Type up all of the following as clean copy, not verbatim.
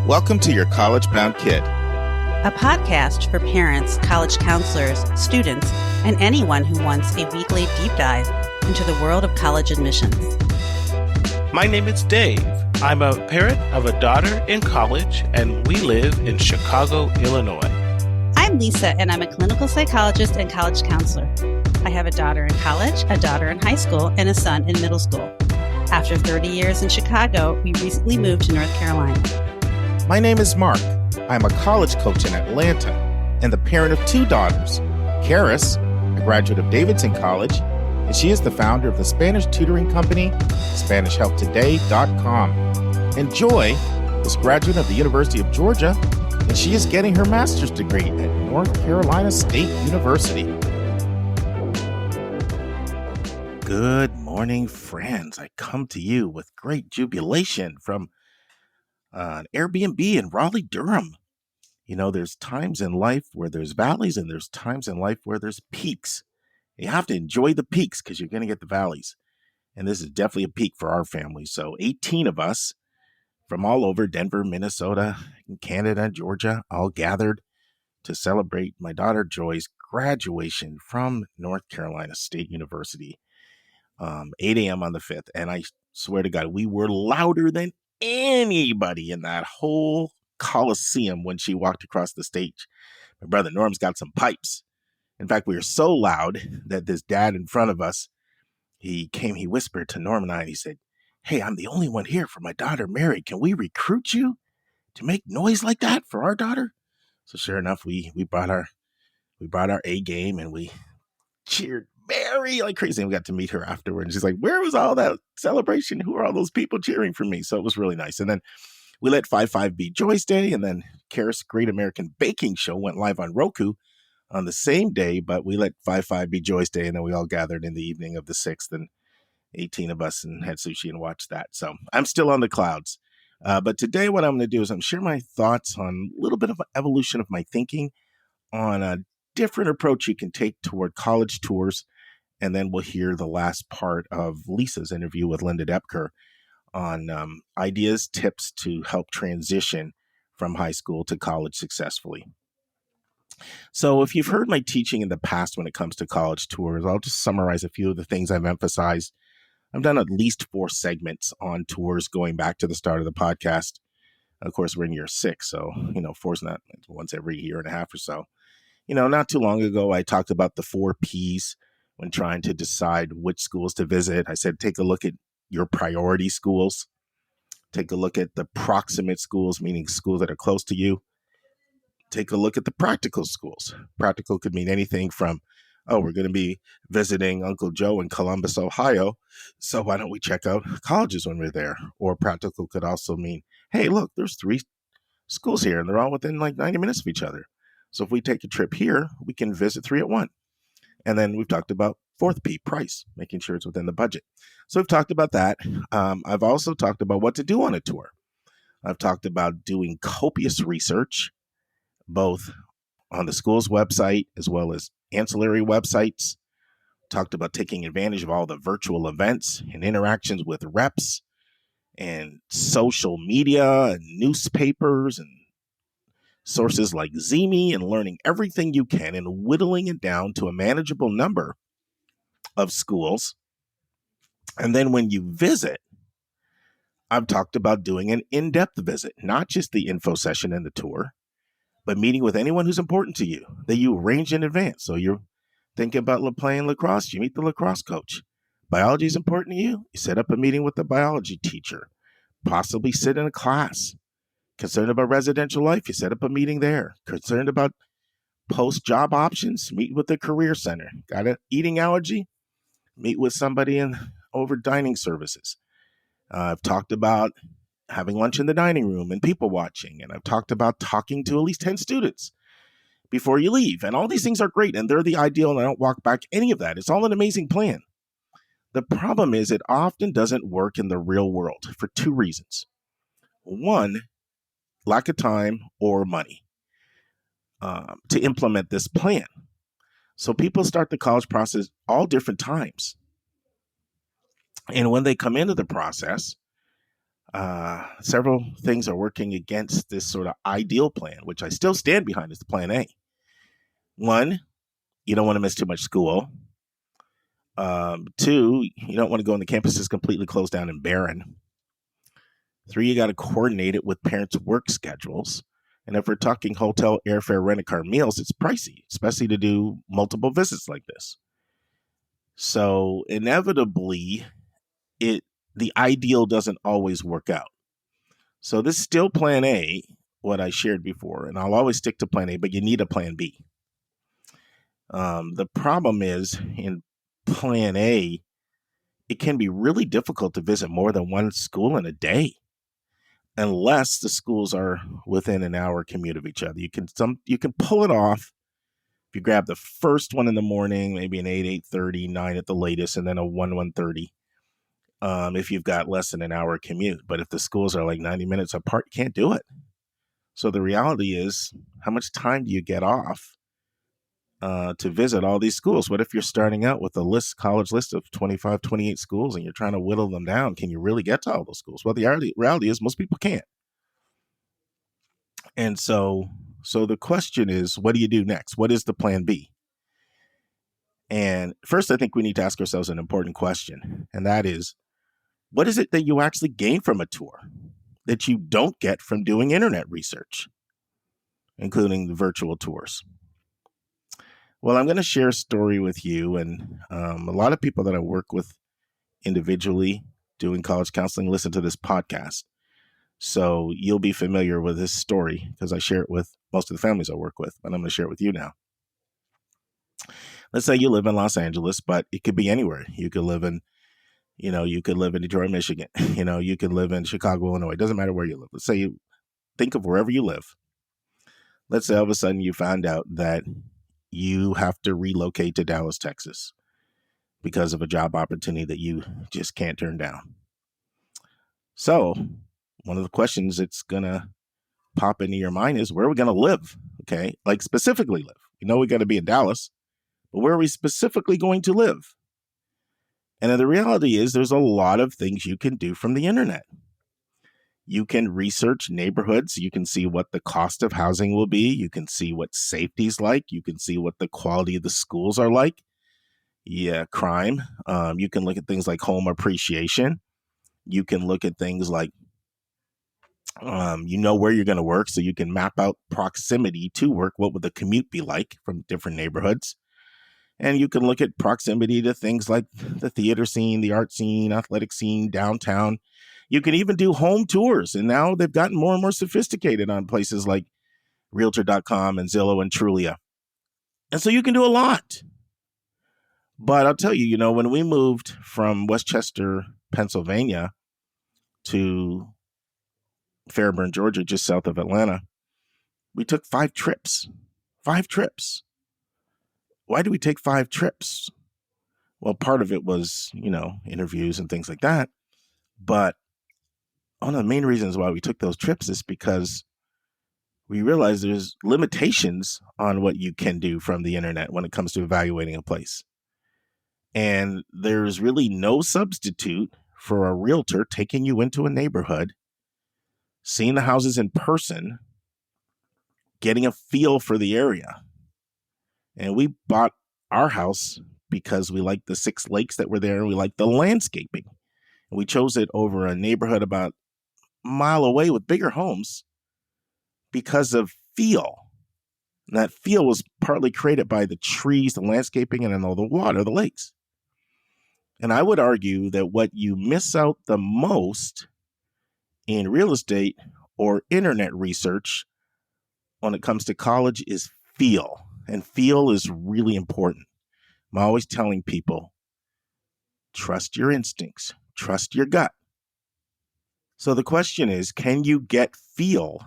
Welcome to your college-bound kid, a podcast for parents, college counselors, students, and anyone who wants a weekly deep dive into the world of college admissions. My name is Dave. I'm a parent of a daughter in college, and we live in Chicago, Illinois. I'm Lisa, and I'm a clinical psychologist and college counselor. I have a daughter in college, a daughter in high school, and a son in middle school. After 30 years in Chicago, we recently moved to North Carolina. My name is Mark. I'm a college coach in Atlanta and the parent of two daughters. Karis, a graduate of Davidson College, and she is the founder of the Spanish tutoring company, SpanishHelpToday.com. And Joy is a graduate of the University of Georgia, and she is getting her master's degree at North Carolina State University. Good morning, friends. I come to you with great jubilation from an Airbnb in Raleigh-Durham. You know, there's times in life where there's valleys and there's times in life where there's peaks. You have to enjoy the peaks because you're going to get the valleys. And this is definitely a peak for our family. So 18 of us from all over Denver, Minnesota, Canada, Georgia, all gathered to celebrate my daughter Joy's graduation from North Carolina State University, 8 a.m. on the 5th. And I swear to God, we were louder than anybody in that whole Coliseum when she walked across the stage. My brother Norm's got some pipes. In fact, we were so loud that this dad in front of us, he whispered to Norm and I, and he said, "Hey, I'm the only one here for my daughter Mary. Can we recruit you to make noise like that for our daughter?" So sure enough, we brought our A game and we cheered Mary like crazy. And we got to meet her afterward. And she's like, "Where was all that celebration? Who are all those people cheering for me?" So it was really nice. And then we let 5-5 be Joy's Day. And then Karis' Great American Baking Show went live on Roku on the same day. But we let 5-5 be Joy's Day. And then we all gathered in the evening of the 6th, and 18 of us, and had sushi and watched that. So I'm still on the clouds. But today what I'm going to do is I'm share my thoughts on a little bit of an evolution of my thinking on a different approach you can take toward college tours. And then we'll hear the last part of Lisa's interview with Lynda Doepker on ideas, tips to help transition from high school to college successfully. So if you've heard my teaching in the past when it comes to college tours, I'll just summarize a few of the things I've emphasized. I've done at least 4 segments on tours going back to the start of the podcast. Of course, we're in year 6, so, 4's not once every year and a half or so. Not too long ago, I talked about the 4 Ps when trying to decide which schools to visit. I said, take a look at your priority schools. Take a look at the proximate schools, meaning schools that are close to you. Take a look at the practical schools. Practical could mean anything from, we're going to be visiting Uncle Joe in Columbus, Ohio, so why don't we check out colleges when we're there? Or practical could also mean, hey, look, there's 3 schools here, and they're all within like 90 minutes of each other. So if we take a trip here, we can visit 3 at once. And then we've talked about 4th P, price, making sure it's within the budget. So we've talked about that. I've also talked about what to do on a tour. I've talked about doing copious research, both on the school's website as well as ancillary websites. Talked about taking advantage of all the virtual events and interactions with reps and social media and newspapers and sources like Zeme, and learning everything you can and whittling it down to a manageable number of schools. And then when you visit, I've talked about doing an in-depth visit, not just the info session and the tour, but meeting with anyone who's important to you that you arrange in advance. So you're thinking about playing lacrosse, you meet the lacrosse coach. Biology is important to you, you set up a meeting with the biology teacher, possibly sit in a class. Concerned about residential life, you set up a meeting there. Concerned about post-job options, meet with the career center. Got an eating allergy? Meet with somebody over dining services. I've talked about having lunch in the dining room and people watching. And I've talked about talking to at least 10 students before you leave. And all these things are great, and they're the ideal, and I don't walk back any of that. It's all an amazing plan. The problem is it often doesn't work in the real world for 2 reasons. One, lack of time or money to implement this plan. So people start the college process all different times. And when they come into the process, several things are working against this sort of ideal plan, which I still stand behind as the plan A. One, you don't want to miss too much school. Two, you don't want to go on the campus that's completely closed down and barren. Three, you got to coordinate it with parents' work schedules. And if we're talking hotel, airfare, rent-a-car, meals, it's pricey, especially to do multiple visits like this. So inevitably, the ideal doesn't always work out. So this is still plan A, what I shared before, and I'll always stick to plan A, but you need a plan B. The problem is in plan A, it can be really difficult to visit more than one school in a day, unless the schools are within an hour commute of each other. You can pull it off if you grab the first one in the morning, maybe an 8, 8:30, 9 at the latest, and then a 1, 1:30. If you've got less than an hour commute. But if the schools are like 90 minutes apart, you can't do it. So the reality is, how much time do you get off to visit all these schools? What if you're starting out with a college list of 25, 28 schools and you're trying to whittle them down? Can you really get to all those schools? Well, the reality is most people can't. And so the question is, what do you do next? What is the plan B? And first, I think we need to ask ourselves an important question, and that is, what is it that you actually gain from a tour that you don't get from doing internet research, including the virtual tours? Well, I'm going to share a story with you, and a lot of people that I work with individually doing college counseling listen to this podcast. So you'll be familiar with this story because I share it with most of the families I work with, but I'm going to share it with you now. Let's say you live in Los Angeles, but it could be anywhere. You could live in Detroit, Michigan. You could live in Chicago, Illinois. It doesn't matter where you live. Let's say you think of wherever you live. Let's say all of a sudden you found out that you have to relocate to Dallas, Texas because of a job opportunity that you just can't turn down. So one of the questions that's going to pop into your mind is, where are we going to live? Okay, like specifically live. We got to be in Dallas, but where are we specifically going to live? And the reality is there's a lot of things you can do from the internet. You can research neighborhoods. You can see what the cost of housing will be. You can see what safety's like. You can see what the quality of the schools are like. Yeah, crime. You can look at things like home appreciation. You can look at things like, where you're going to work, so you can map out proximity to work. What would the commute be like from different neighborhoods? And you can look at proximity to things like the theater scene, the art scene, athletic scene, downtown. You can even do home tours. And now they've gotten more and more sophisticated on places like Realtor.com and Zillow and Trulia. And so you can do a lot. But I'll tell you, when we moved from Westchester, Pennsylvania to Fairburn, Georgia, just south of Atlanta, we took 5 trips. 5 trips. Why do we take 5 trips? Well, part of it was, interviews and things like that. But one of the main reasons why we took those trips is because we realized there's limitations on what you can do from the internet when it comes to evaluating a place. And there's really no substitute for a realtor taking you into a neighborhood, seeing the houses in person, getting a feel for the area. And we bought our house because we liked the 6 lakes that were there, and we liked the landscaping. And we chose it over a neighborhood about a mile away with bigger homes because of feel. And that feel was partly created by the trees, the landscaping, and then all the water, the lakes. And I would argue that what you miss out the most in real estate or internet research when it comes to college is feel. And feel is really important. I'm always telling people, trust your instincts, trust your gut. So the question is, can you get feel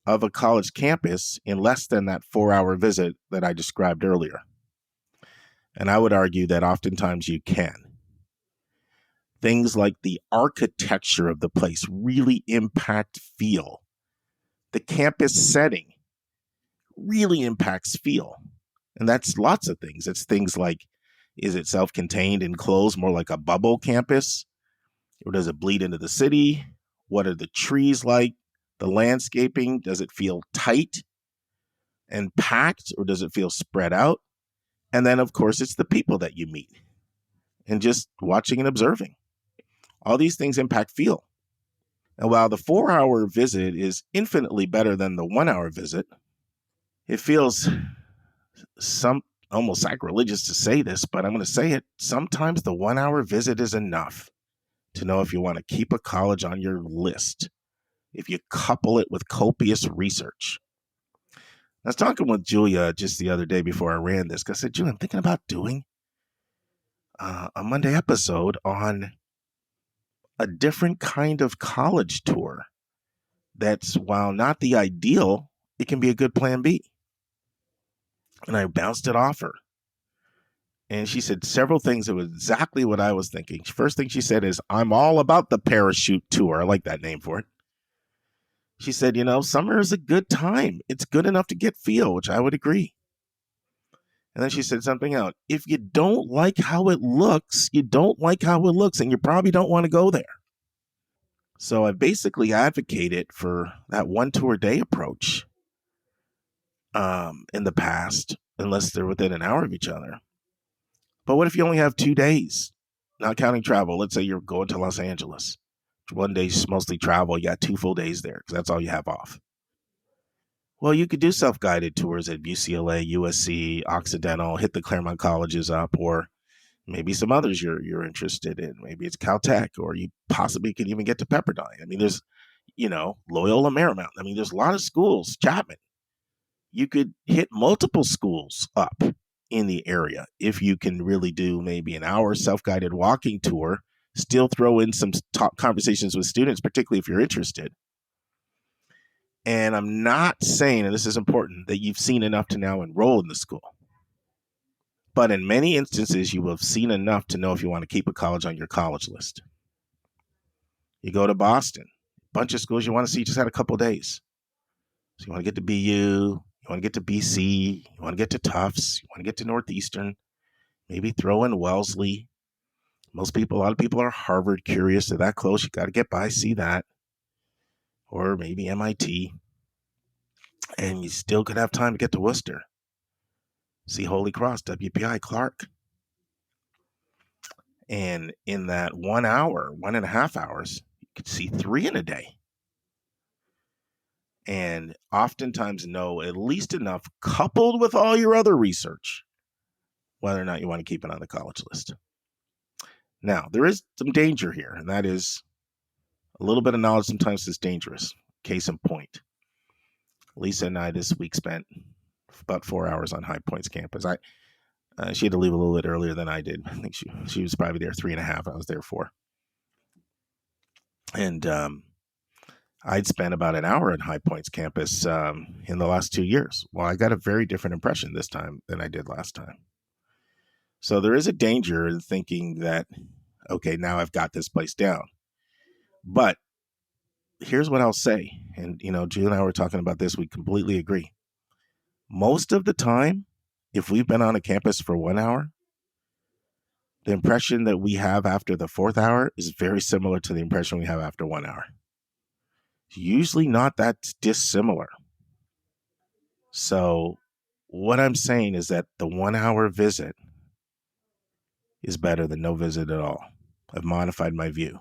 of a college campus in less than that 4-hour visit that I described earlier? And I would argue that oftentimes you can. Things like the architecture of the place really impact feel. The campus setting really impacts feel. And that's lots of things. It's things like, is it self-contained, enclosed, more like a bubble campus? Or does it bleed into the city? What are the trees like? The landscaping, does it feel tight and packed, or does it feel spread out? And then, of course, it's the people that you meet and just watching and observing. All these things impact feel. And while the 4-hour visit is infinitely better than the 1-hour visit, it feels almost sacrilegious to say this, but I'm going to say it. Sometimes the 1-hour visit is enough to know if you want to keep a college on your list, if you couple it with copious research. I was talking with Julia just the other day before I ran this, because I said, Julia, I'm thinking about doing a Monday episode on a different kind of college tour that's, while not the ideal, it can be a good plan B. And I bounced it off her. And she said several things that was exactly what I was thinking. First thing she said is, I'm all about the parachute tour. I like that name for it. She said, summer is a good time. It's good enough to get feel, which I would agree. And then she said something else. If you don't like how it looks, you don't like how it looks, and you probably don't want to go there. So I basically advocated for that 1 tour a day approach in the past, unless they're within an hour of each other. But what if you only have 2 days, not counting travel? Let's say you're going to Los Angeles. 1 day's mostly travel. You got 2 full days there because that's all you have off. Well, you could do self-guided tours at UCLA, USC, Occidental, hit the Claremont colleges up, or maybe some others you're interested in. Maybe it's Caltech, or you possibly can even get to Pepperdine. I mean, there's, Loyola Marymount. I mean, there's a lot of schools, Chapman. You could hit multiple schools up in the area if you can really do maybe an hour self-guided walking tour, still throw in some top conversations with students, particularly if you're interested. And I'm not saying, and this is important, that you've seen enough to now enroll in the school. But in many instances, you will have seen enough to know if you want to keep a college on your college list. You go to Boston, a bunch of schools you want to see just had a couple of days. So you want to get to BU, you want to get to BC, you want to get to Tufts, you want to get to Northeastern, maybe throw in Wellesley. A lot of people are Harvard curious. They're that close. You got to get by, see that. Or maybe MIT. And you still could have time to get to Worcester. See Holy Cross, WPI, Clark. And in that 1 hour, 1.5 hours, you could see 3 in a day. And oftentimes know at least enough, coupled with all your other research, whether or not you want to keep it on the college list. Now, there is some danger here, and that is a little bit of knowledge sometimes is dangerous. Case in point. Lisa and I this week spent about 4 hours on High Point's campus. She had to leave a little bit earlier than I did. I think she was probably there 3.5. I was there 4. And I'd spent about an hour at High Point's campus in the last 2 years. Well, I got a very different impression this time than I did last time. So there is a danger in thinking that, okay, now I've got this place down. But here's what I'll say. And, Julie and I were talking about this. We completely agree. Most of the time, if we've been on a campus for 1 hour, the impression that we have after the 4th hour is very similar to the impression we have after 1 hour. Usually not that dissimilar. So what I'm saying is that the 1 hour visit is better than no visit at all. I've modified my view.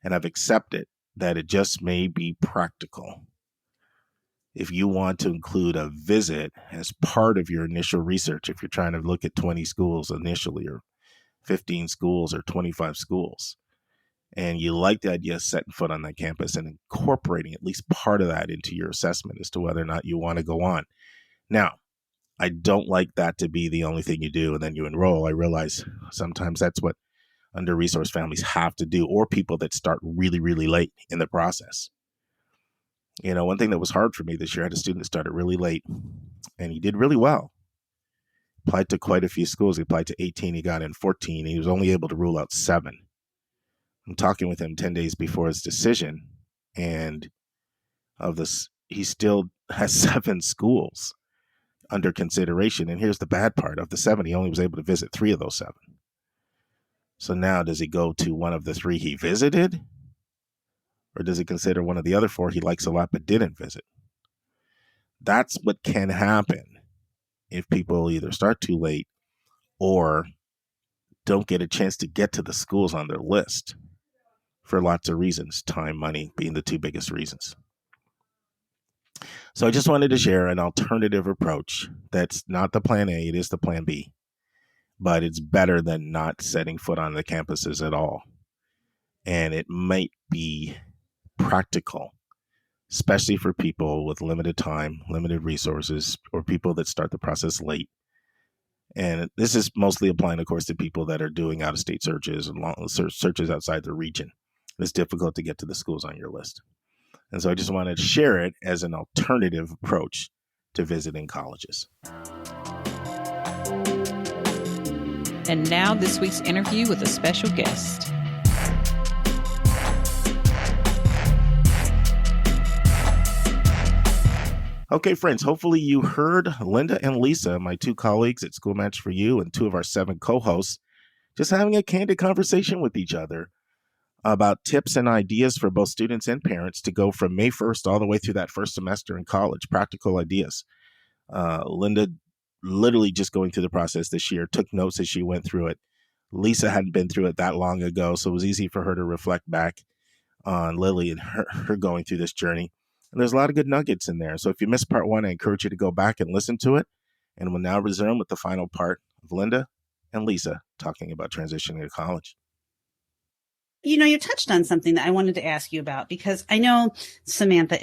And I've accepted that it just may be practical. If you want to include a visit as part of your initial research, if you're trying to look at 20 schools initially, or 15 schools, or 25 schools, and you like the idea of setting foot on that campus and incorporating at least part of that into your assessment as to whether or not you want to go on. Now, I don't like that to be the only thing you do and then you enroll. I realize sometimes that's what under-resourced families have to do, or people that start really, really late in the process. One thing that was hard for me this year, I had a student that started really late, and he did really well. Applied to quite a few schools. He applied to 18. He got in 14. He was only able to rule out 7. I'm talking with him 10 days before his decision, and of this, he still has 7 schools under consideration. And here's the bad part. Of the 7, he only was able to visit 3 of those 7. So now does he go to one of the 3 he visited? Or does he consider one of the other 4 he likes a lot but didn't visit? That's what can happen if people either start too late or don't get a chance to get to the schools on their list for lots of reasons, time, money being the 2 biggest reasons. So I just wanted to share an alternative approach that's not the plan A, it is the plan B, but it's better than not setting foot on the campuses at all. And it might be practical, especially for people with limited time, limited resources, or people that start the process late. And this is mostly applying, of course, to people that are doing out-of-state searches and searches outside the region. It's difficult to get to the schools on your list. And so I just wanted to share it as an alternative approach to visiting colleges. And now this week's interview with a special guest. Okay, friends, hopefully you heard Lynda and Lisa, my 2 colleagues at School Match for You and 2 of our 7 co-hosts, just having a candid conversation with each other about tips and ideas for both students and parents to go from May 1st all the way through that first semester in college, practical ideas. Lynda literally just going through the process this year, took notes as she went through it. Lisa hadn't been through it that long ago, so it was easy for her to reflect back on Lily and her going through this journey. And there's a lot of good nuggets in there. So if you missed part 1, I encourage you to go back and listen to it. And we'll now resume with the final part of Lynda and Lisa talking about transitioning to college. You touched on something that I wanted to ask you about, because I know Samantha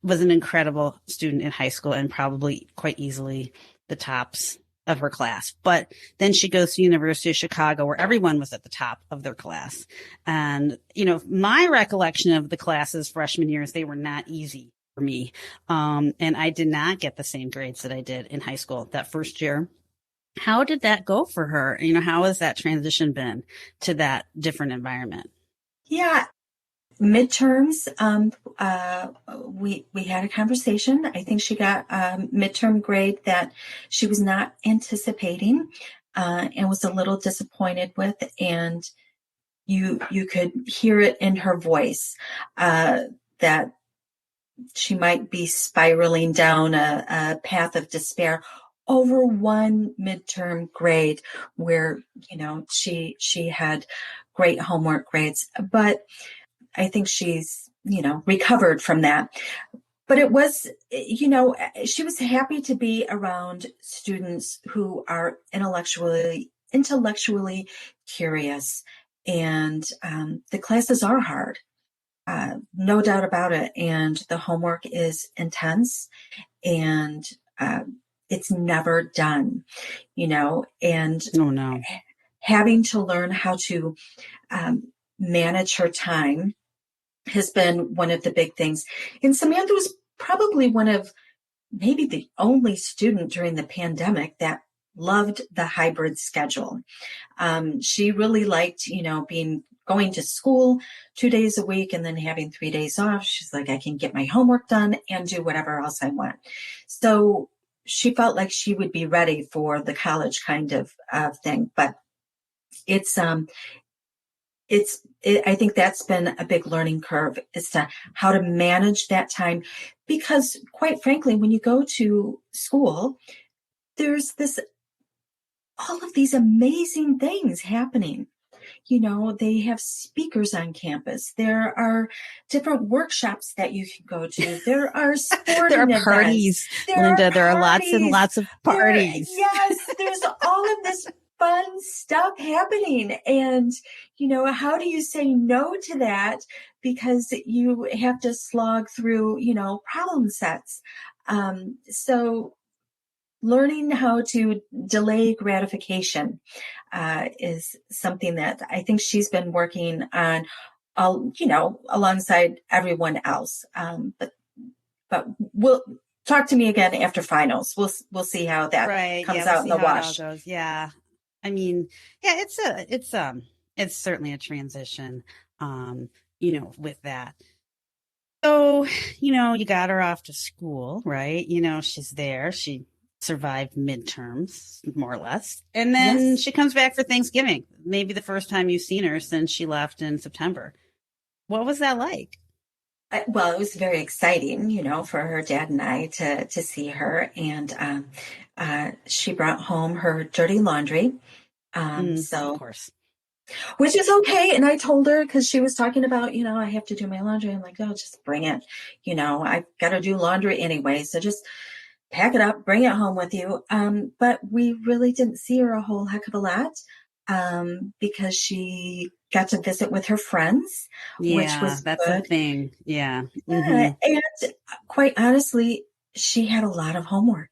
was an incredible student in high school and probably quite easily the tops of her class. But then she goes to University of Chicago, where everyone was at the top of their class. And, my recollection of the classes freshman years, they were not easy for me. And I did not get the same grades that I did in high school that first year. How did that go for her? How has that transition been to that different environment? Yeah. Midterms, we had a conversation. I think she got a midterm grade that she was not anticipating, and was a little disappointed with. And you could hear it in her voice, that she might be spiraling down a path of despair over one midterm grade where, she had great homework grades. But I think she's, recovered from that. But it was, she was happy to be around students who are intellectually curious. And the classes are hard, no doubt about it. And the homework is intense, and it's never done, and Oh, no. having to learn how to manage her time has been one of the big things. And Samantha was probably one of maybe the only student during the pandemic that loved the hybrid schedule. She really liked, going to school 2 days a week and then having 3 days off. She's like, I can get my homework done and do whatever else I want. So she felt like she would be ready for the college kind of thing. But I think that's been a big learning curve, as to how to manage that time. Because quite frankly, when you go to school, there's all of these amazing things happening. They have speakers on campus. There are different workshops that you can go to. There are sporting There are events. parties, Lynda. There are lots and lots of parties. Yes, there's all of this fun stuff happening. And, how do you say no to that? Because you have to slog through, problem sets. So learning how to delay gratification is something that I think she's been working on, alongside everyone else. But we'll talk to me again after finals. We'll see how that comes out in the wash. Yeah. I mean, yeah, it's certainly a transition, with that. So, you got her off to school, right? She's there. She survived midterms, more or less. And then she comes back for Thanksgiving, maybe the first time you've seen her since she left in September. What was that like? Well, it was very exciting, for her dad and I to see her. And she brought home her dirty laundry. Of course. Which is okay. And I told her, because she was talking about, I have to do my laundry. I'm like, oh, just bring it. I've got to do laundry anyway. So just pack it up, bring it home with you. But we really didn't see her a whole heck of a lot because she got to visit with her friends, which was that's good. the thing. Yeah. And quite honestly, she had a lot of homework.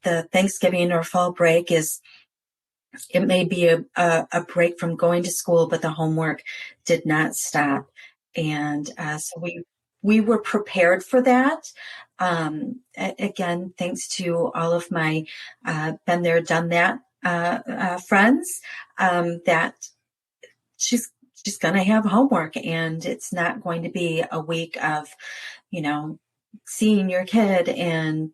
The Thanksgiving or fall break it may be a break from going to school, but the homework did not stop. And so we were prepared for that. Again, thanks to all of my been there, done that friends, that she's going to have homework, and it's not going to be a week of, seeing your kid and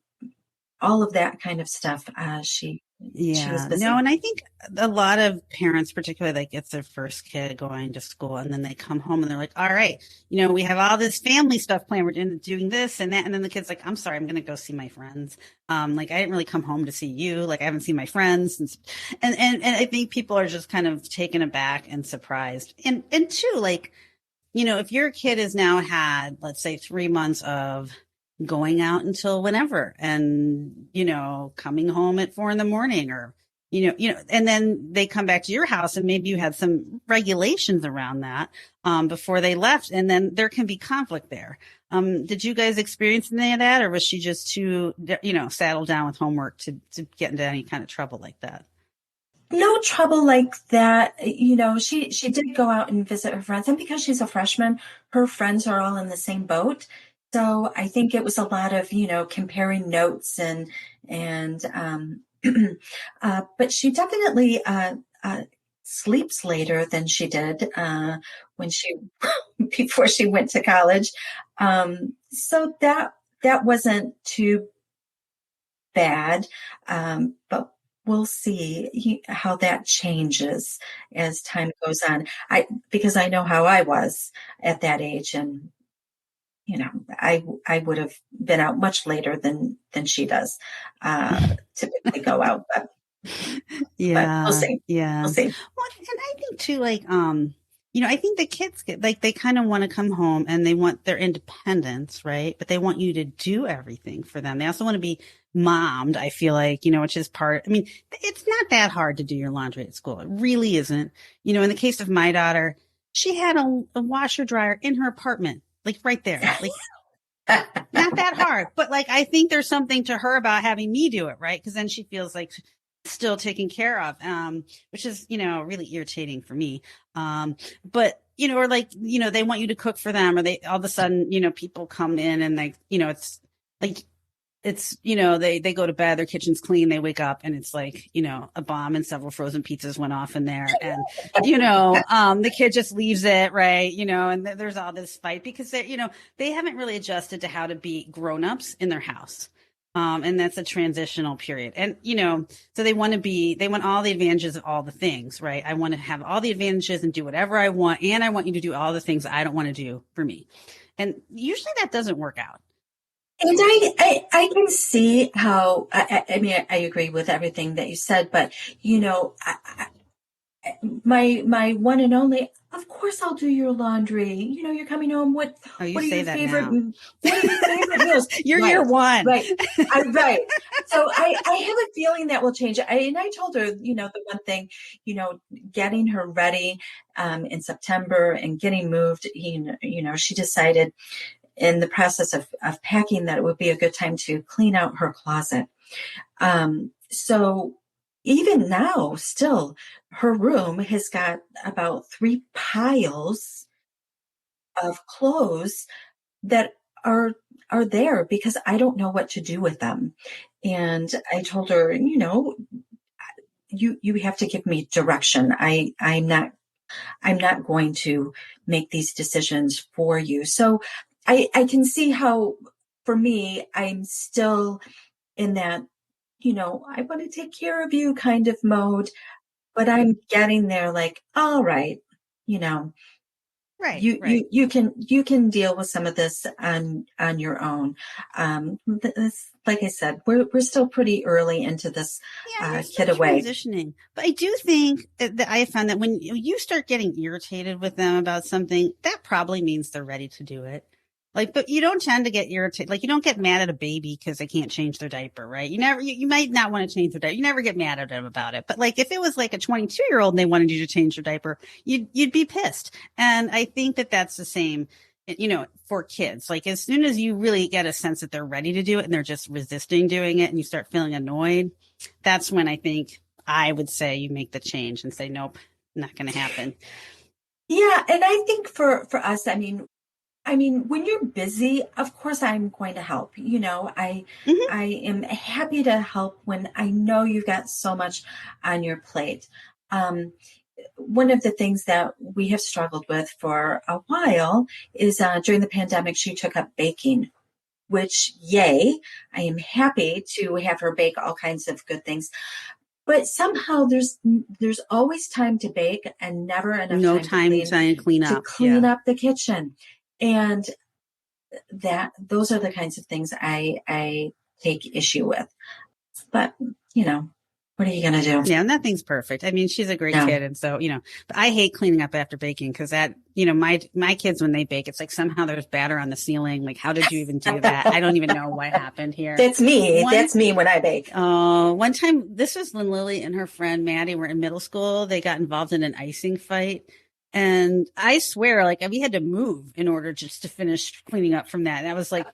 all of that kind of stuff. She was busy. No, and I think a lot of parents, particularly, like, it's their first kid going to school, and then they come home and they're like, all right, we have all this family stuff planned. We're doing this and that. And then the kid's like, I'm sorry, I'm going to go see my friends. Like, I didn't really come home to see you. Like, I haven't seen my friends. And I think people are just kind of taken aback and surprised. And too, like, if your kid has now had, let's say, 3 months of going out until whenever, and, coming home at 4 a.m, or, and then they come back to your house, and maybe you had some regulations around that, before they left. And then there can be conflict there. Did you guys experience any of that, or was she just too, saddled down with homework to get into any kind of trouble like that? No trouble like that. She did go out and visit her friends, and because she's a freshman, her friends are all in the same boat. So I think it was a lot of, comparing notes and but she definitely sleeps later than she did before she went to college. So that wasn't too bad. But we'll see how that changes as time goes on. Because I know how I was at that age, and I would have been out much later than she does typically go out, but we'll see. Yeah. We'll see. Well, and I think too, like, I think the kids they kind of want to come home and they want their independence, right? But they want you to do everything for them. They also want to be mommed, I feel like, which is it's not that hard to do your laundry at school. It really isn't. In the case of my daughter, she had a washer dryer in her apartment. Like, right there, like, not that hard, but like, I think there's something to her about having me do it, right? Because then she feels like still taken care of, which is, really irritating for me. But, or like, they want you to cook for them, or they all of a sudden, people come in and it's like, they go to bed, their kitchen's clean, they wake up and it's like, a bomb and several frozen pizzas went off in there. And, the kid just leaves it, right? And there's all this fight because they haven't really adjusted to how to be grown-ups in their house. And that's a transitional period. And, so they want all the advantages of all the things, right? I want to have all the advantages and do whatever I want. And I want you to do all the things I don't want to do for me. And usually that doesn't work out. And I can see how, I agree with everything that you said, but, my one and only, of course I'll do your laundry. You're coming home. What are your favorite meals? You're right, year one. Right. Right. So I have a feeling that will change. I told her, the one thing, getting her ready in September and getting moved, she decided in the process of packing that it would be a good time to clean out her closet. So even now, still, her room has got about 3 piles of clothes that are there because I don't know what to do with them. And I told her, you have to give me direction. I'm not going to make these decisions for you. So I can see how, for me, I'm still in that, I want to take care of you kind of mode, but I'm getting there like, all right, Right. you can deal with some of this on your own. Like I said, we're still pretty early into this You're kid still away. transitioning. But I do think that I found that when you start getting irritated with them about something, that probably means they're ready to do it. But you don't tend to get irritated. Like, you don't get mad at a baby because they can't change their diaper, right? You might not want to change their diaper. You never get mad at them about it. But like, if it was like a 22-year-old and they wanted you to change their diaper, you'd be pissed. And I think that that's the same, for kids. Like, as soon as you really get a sense that they're ready to do it and they're just resisting doing it and you start feeling annoyed, that's when I think I would say you make the change and say, nope, not going to happen. Yeah. And I think for us, I mean, when you're busy, of course I'm going to help. I am happy to help when I know you've got so much on your plate. One of the things that we have struggled with for a while is during the pandemic, she took up baking, which, yay, I am happy to have her bake all kinds of good things. But somehow there's always time to bake and never enough time to clean up the kitchen. And those are the kinds of things I take issue with. But, what are you going to do? Yeah, nothing's perfect. I mean, she's a great kid. And so, but I hate cleaning up after baking because that, my kids, when they bake, it's like somehow there's batter on the ceiling. Like, how did you even do that? I don't even know what happened here. That's me. That's me when I bake. One time, this was when Lily and her friend Maddie were in middle school. They got involved in an icing fight. And I swear, like, we had to move in order just to finish cleaning up from that. And that was like,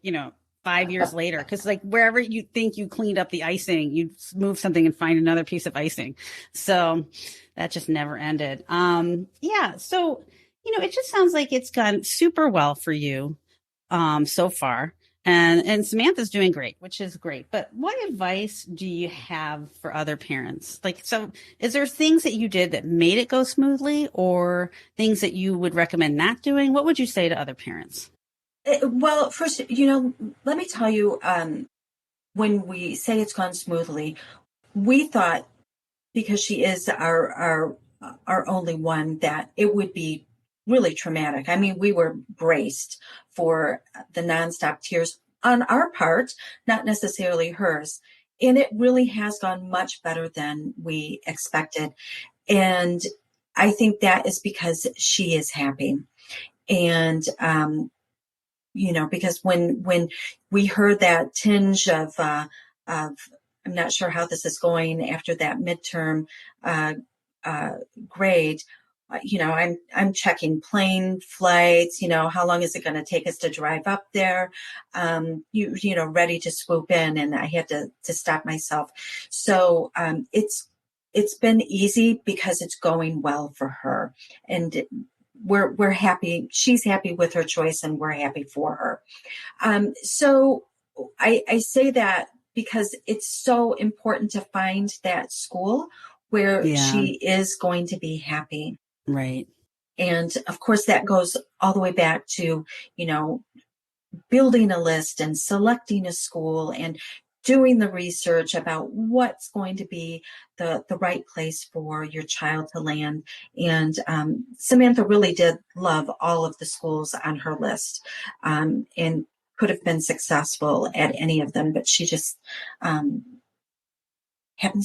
5 years later, because like wherever you think you cleaned up the icing, you move something and find another piece of icing. So that just never ended. So, it just sounds like it's gone super well for you so far. And Samantha's doing great, which is great. But what advice do you have for other parents? Like, so is there things that you did that made it go smoothly or things that you would recommend not doing? What would you say to other parents? Well, first, let me tell you, when we say it's gone smoothly, we thought, because she is our only one, that it would be really traumatic. I mean, we were braced for the nonstop tears on our part, not necessarily hers. And it really has gone much better than we expected. And I think that is because she is happy. And, because when we heard that tinge of I'm not sure how this is going after that midterm grade, I'm checking plane flights, how long is it going to take us to drive up there? Ready to swoop in, and I had to stop myself. So it's been easy because it's going well for her, and we're happy. She's happy with her choice, and we're happy for her. So I say that because it's so important to find that school where she is going to be happy. Right. And of course that goes all the way back to, building a list and selecting a school and doing the research about what's going to be the right place for your child to land. And Samantha really did love all of the schools on her list, and could have been successful at any of them, but she just happens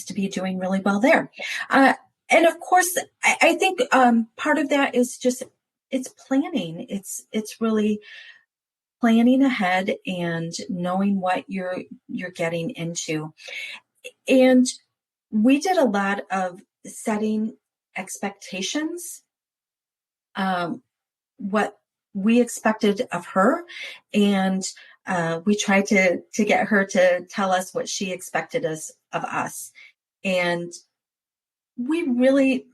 to be doing really well there. And of course, I think part of that is just, it's planning. It's really planning ahead and knowing what you're getting into. And we did a lot of setting expectations, what we expected of her. And we tried to get her to tell us what she expected of us. And we really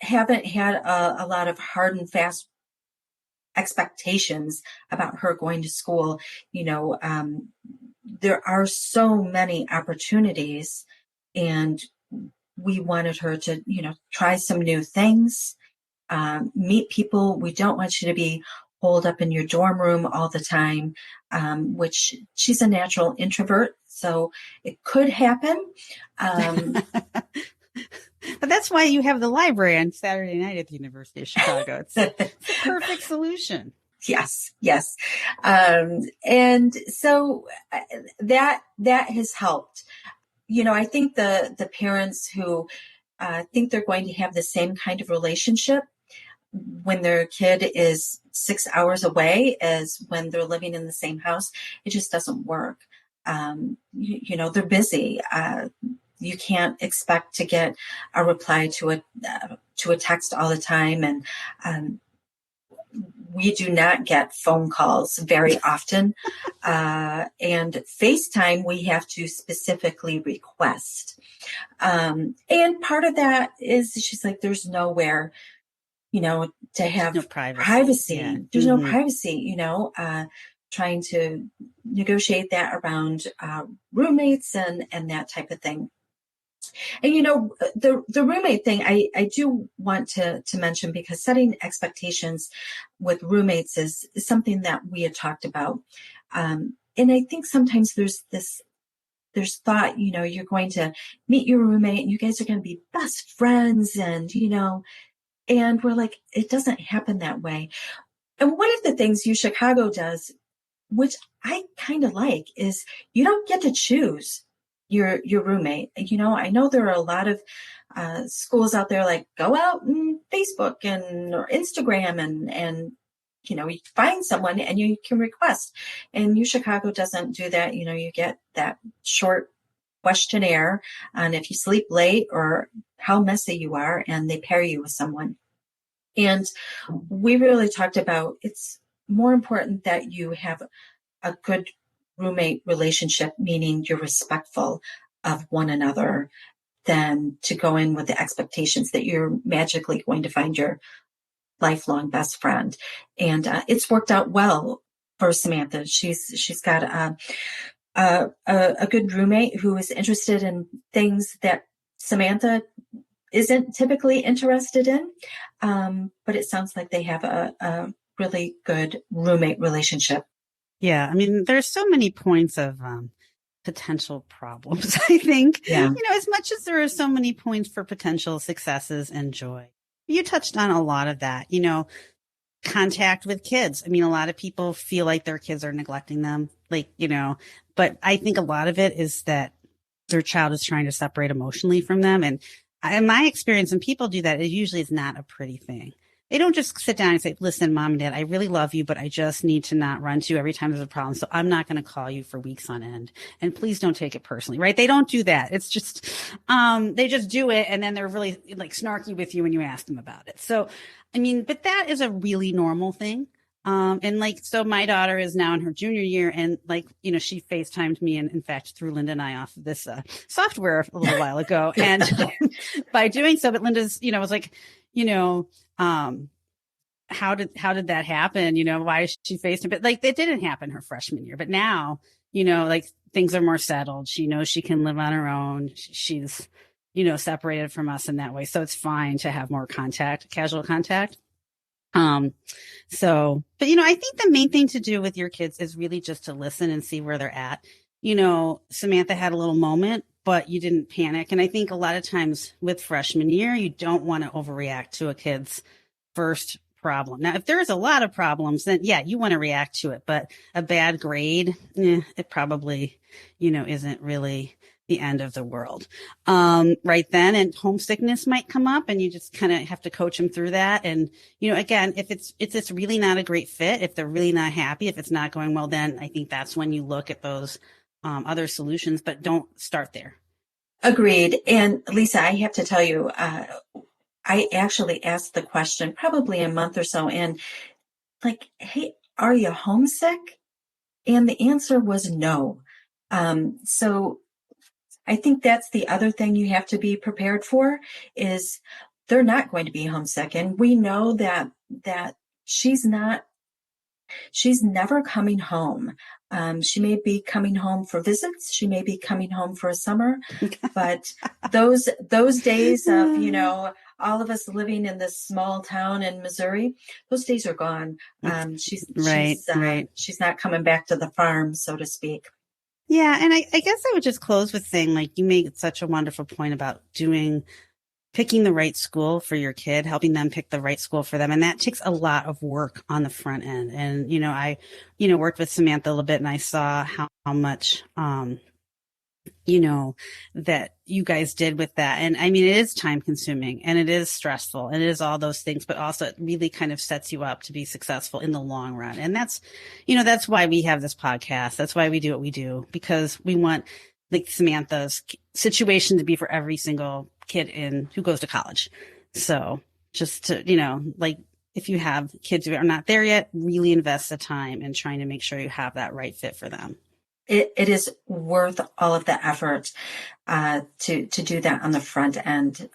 haven't had a lot of hard and fast expectations about her going to school. There are so many opportunities, and we wanted her to, try some new things, meet people. We don't want you to be holed up in your dorm room all the time, which she's a natural introvert, so it could happen. But that's why you have the library on Saturday night at the University of Chicago. It's the perfect solution. Yes. And so that has helped. I think the parents who think they're going to have the same kind of relationship when their kid is 6 hours away as when they're living in the same house, it just doesn't work. They're busy. You can't expect to get a reply to a text all the time, and we do not get phone calls very often. And FaceTime we have to specifically request. And part of that is she's like, there's nowhere, to have no privacy. Yeah. There's no privacy, trying to negotiate that around roommates and that type of thing. And, the roommate thing, I do want to mention, because setting expectations with roommates is something that we had talked about. And I think sometimes there's thought, you're going to meet your roommate and you guys are going to be best friends, and, and we're like, it doesn't happen that way. And one of the things UChicago does, which I kind of like, is you don't get to choose your roommate. I know there are a lot of schools out there, like, go out and Facebook or Instagram and you find someone and you can request. And UChicago doesn't do that. You get that short questionnaire on if you sleep late or how messy you are, and they pair you with someone. And we really talked about, it's more important that you have a good roommate relationship, meaning you're respectful of one another, than to go in with the expectations that you're magically going to find your lifelong best friend. And it's worked out well for Samantha. She's got a good roommate who is interested in things that Samantha isn't typically interested in. But it sounds like they have a really good roommate relationship. Yeah. I mean, there's so many points of potential problems, I think. Yeah. As much as there are so many points for potential successes and joy. You touched on a lot of that, contact with kids. I mean, a lot of people feel like their kids are neglecting them, but I think a lot of it is that their child is trying to separate emotionally from them. And in my experience, when people do that, it usually is not a pretty thing. They don't just sit down and say, listen, mom and dad, I really love you, but I just need to not run to you every time there's a problem. So I'm not going to call you for weeks on end. And please don't take it personally, right? They don't do that. It's just, they just do it. And then they're really snarky with you when you ask them about it. So, I mean, but that is a really normal thing. So my daughter is now in her junior year, and she FaceTimed me, and in fact threw Lynda and I off of this software a little while ago. And by doing so, but Linda's, was like, how did that happen? Why is she FaceTimed? But it didn't happen her freshman year, but now, things are more settled. She knows she can live on her own. She's, separated from us in that way. So it's fine to have more contact, casual contact. But I think the main thing to do with your kids is really just to listen and see where they're at. Samantha had a little moment, but you didn't panic. And I think a lot of times with freshman year, you don't want to overreact to a kid's first problem. Now, if there's a lot of problems, then yeah, you want to react to it, but a bad grade, it probably, isn't really the end of the world. Right then, and homesickness might come up, and you just kind of have to coach them through that. And, again, if it's really not a great fit, if they're really not happy, if it's not going well, then I think that's when you look at those other solutions, but don't start there. Agreed. And Lisa, I have to tell you, I actually asked the question probably a month or so, and hey, are you homesick? And the answer was no. So I think that's the other thing you have to be prepared for, is they're not going to be homesick. And we know that she's never coming home. She may be coming home for visits. She may be coming home for a summer, but those days of, all of us living in this small town in Missouri, those days are gone. She's not coming back to the farm, so to speak. Yeah. And I guess I would just close with saying, like, you made such a wonderful point about picking the right school for your kid, helping them pick the right school for them. And that takes a lot of work on the front end. And, I worked with Samantha a little bit, and I saw how much, that you guys did with that. And I mean, it is time consuming and it is stressful and it is all those things, but also it really kind of sets you up to be successful in the long run. And that's why we have this podcast. That's why we do what we do, because we want, like, Samantha's situation to be for every single kid who goes to college. So just to, if you have kids who are not there yet, really invest the time in trying to make sure you have that right fit for them. It is worth all of the effort to do that on the front end,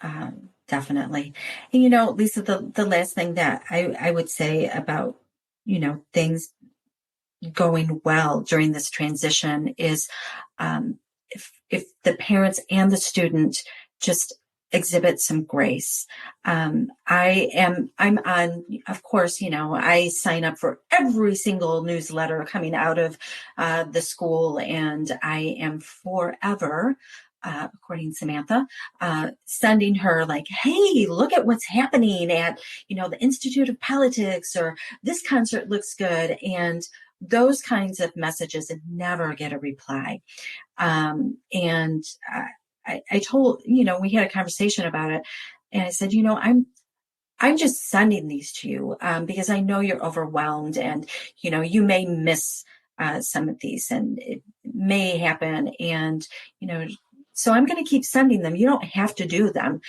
definitely. And, Lisa, the last thing that I would say about, things going well during this transition is if the parents and the student just exhibit some grace. I'm on, of course, I sign up for every single newsletter coming out of the school, and I am forever, according to Samantha, sending her like, hey, look at what's happening at, the Institute of Politics, or this concert looks good. And those kinds of messages never get a reply. I told, we had a conversation about it, and I said, I'm just sending these to you because I know you're overwhelmed, and, you may miss some of these, and it may happen. And, so I'm going to keep sending them. You don't have to do them.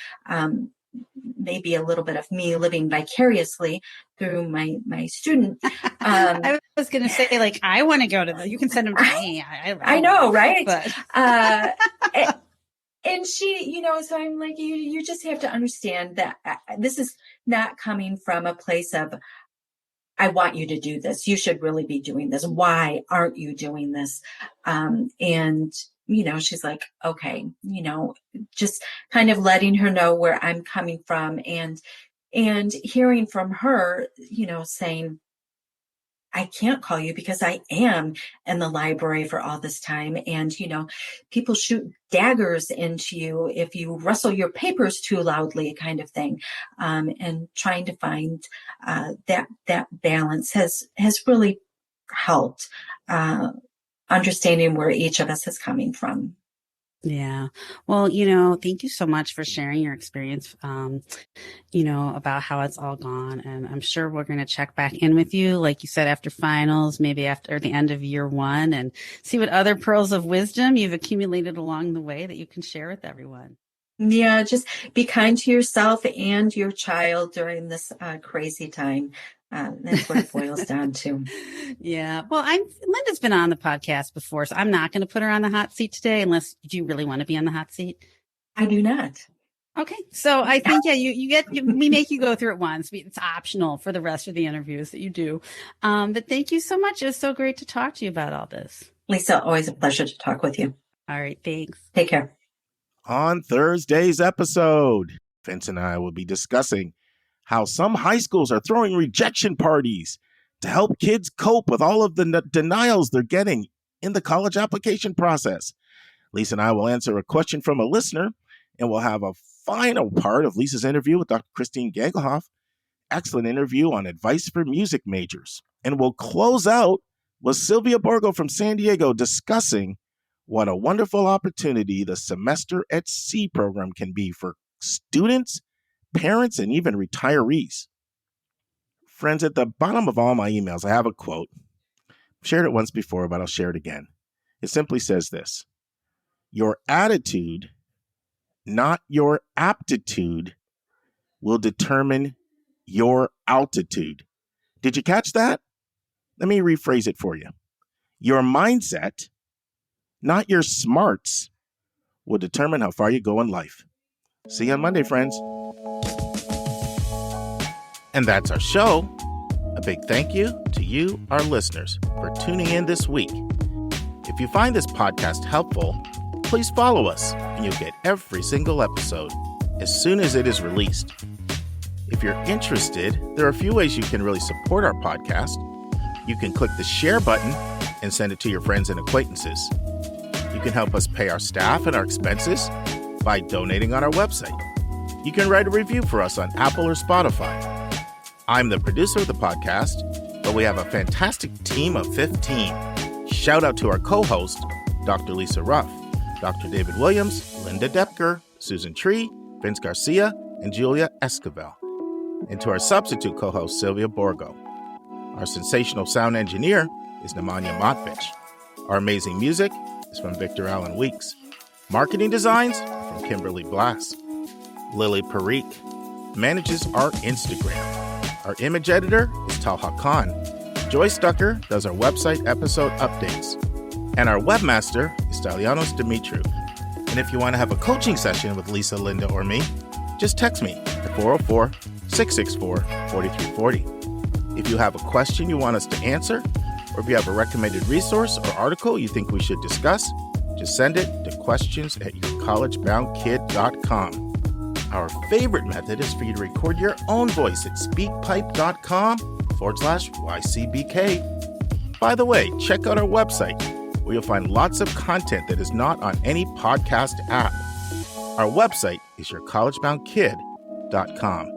Maybe a little bit of me living vicariously through my student. I was going to say, like, I want to go to you can send them to me. I know, right? But. And she, so I'm like, you just have to understand that this is not coming from a place of, I want you to do this. You should really be doing this. Why aren't you doing this? And, she's like, okay, just kind of letting her know where I'm coming from, and hearing from her, saying, I can't call you because I am in the library for all this time. And, people shoot daggers into you if you rustle your papers too loudly, kind of thing. And trying to find that balance has really helped understanding where each of us is coming from. Yeah. Well, thank you so much for sharing your experience, about how it's all gone. And I'm sure we're going to check back in with you, like you said, after finals, maybe after the end of year one, and see what other pearls of wisdom you've accumulated along the way that you can share with everyone. Yeah. Just be kind to yourself and your child during this crazy time. That's what it boils down to. Yeah. Well, Lynda's been on the podcast before, so I'm not going to put her on the hot seat today unless you really want to be on the hot seat. I do not. Okay. So I think, we make you go through it once. It's optional for the rest of the interviews that you do. But thank you so much. It was so great to talk to you about all this. Lisa, always a pleasure to talk with you. All right. Thanks. Take care. On Thursday's episode, Vince and I will be discussing how some high schools are throwing rejection parties to help kids cope with all of the denials they're getting in the college application process. Lisa and I will answer a question from a listener, and we'll have a final part of Lisa's interview with Dr. Christine Gagelhoff. Excellent interview on advice for music majors. And we'll close out with Sylvia Borgo from San Diego discussing what a wonderful opportunity the Semester at Sea program can be for students, parents, and even retirees. Friends, at the bottom of all my emails, I have a quote. I've shared it once before, but I'll share it again. It simply says this: your attitude, not your aptitude, will determine your altitude. Did you catch that? Let me rephrase it for you. Your mindset, not your smarts, will determine how far you go in life. See you on Monday, friends. And that's our show. A big thank you to you, our listeners, for tuning in this week. If you find this podcast helpful, please follow us and you'll get every single episode. as soon as it is released. If you're interested, there are a few ways you can really support our podcast. You can click the share button and send it to your friends and acquaintances. You can help us pay our staff and our expenses by donating on our website. You can write a review for us on Apple or Spotify. I'm the producer of the podcast, but we have a fantastic team of 15. Shout out to our co-host, Dr. Lisa Ruff, Dr. David Williams, Lynda Doepker, Susan Tree, Vince Garcia, and Julia Esquivel. And to our substitute co-host, Sylvia Borgo. Our sensational sound engineer is Nemanja Motvich. Our amazing music is from Victor Allen Weeks. Marketing designs are from Kimberly Blass. Lily Parikh manages our Instagram. Our image editor is Talha Khan. Joyce Ducker does our website episode updates. And our webmaster is Stylianos Dimitriou. And if you want to have a coaching session with Lisa, Lynda, or me, just text me at 404-664-4340. If you have a question you want us to answer, or if you have a recommended resource or article you think we should discuss, just send it to questions@yourcollegeboundkid.com. Our favorite method is for you to record your own voice at speakpipe.com/YCBK. By the way, check out our website, where you'll find lots of content that is not on any podcast app. Our website is yourcollegeboundkid.com.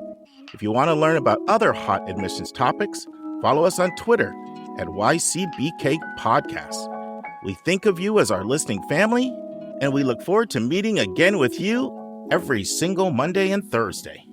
If you want to learn about other hot admissions topics, follow us on Twitter at YCBK Podcasts. We think of you as our listening family, and we look forward to meeting again with you every single Monday and Thursday.